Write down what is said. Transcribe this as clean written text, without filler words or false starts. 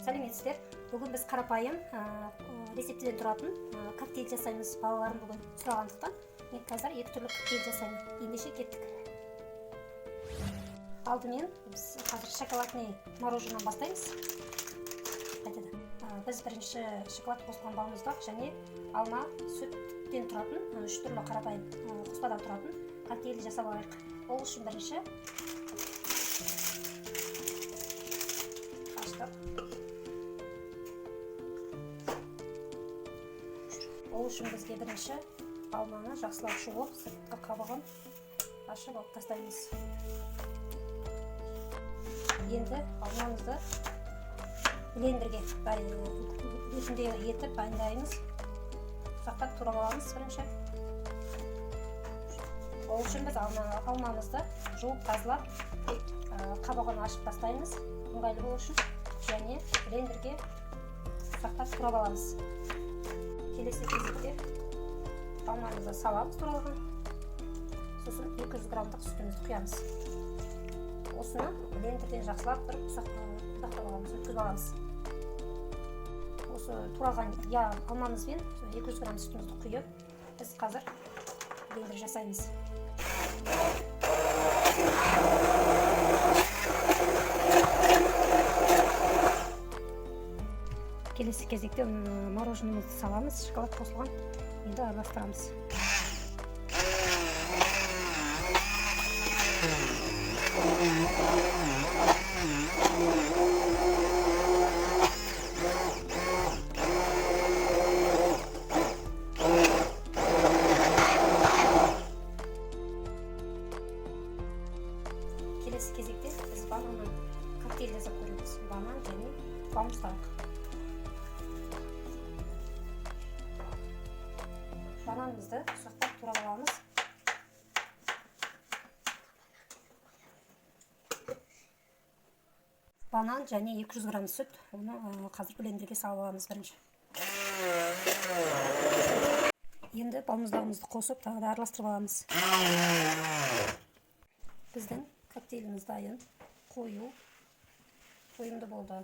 Сәлеметсіздер. Бүгін біз қарапайым рецептіден тұратын коктейль жасаймыз. Балаларым бүгін сұрағандықтан мен қазір екі түрлі коктейль жасаймын. Ендеше кеттік. Алдымен біз қазір шоколадный мороженое бастаймыз. Біз бірінші шоколад қосылған балмұздақ және алма сүттен тұратын үш түрлі қарапайым қоспадан тұратын коктейль жасап алайық. Ол үшін бірінші Ол үшін бізге бірінші алманы жақсылап жуып, сыртқы қабығын ашып алып тастаймыз. Енді алмамызды блендерге өтінде етіп дайындаймыз. Ұсақтап турап аламыз бірінші. Ол үшін біз алмамызды жуып тазалап, қабығын ашып тастаймыз. Ыңғайлы болу үшін және блендерге ұсақтап турап аламыз. Келесі кезекте алмамызды саламыз туралған. Сосын 200 граммдық сүтімізді құямыз. Осыны блендерден жақсылап тұрып ұсақтап аламыз, өткізіп аламыз. Осы туралған алмамызбен 200 грамм сүтімізді құйып, біз қазір блендер жасаймыз. Келесі кезекте мороженымызды саламыз, шоколад қосылған. Енді араластырамыз. Келесі кезекте біз бананнан коктейль жасап көреміз. Банан және балмұздақ. Бананымызды ұсақтап турап аламыз. Банан және 200 грамм сүт. Оны қазір блендерге салып аламыз бірінші. Енді балмұздағымызды қосып, тағы да араластырып аламыз. Біздің коктейліміз дайын. Қойымды болды.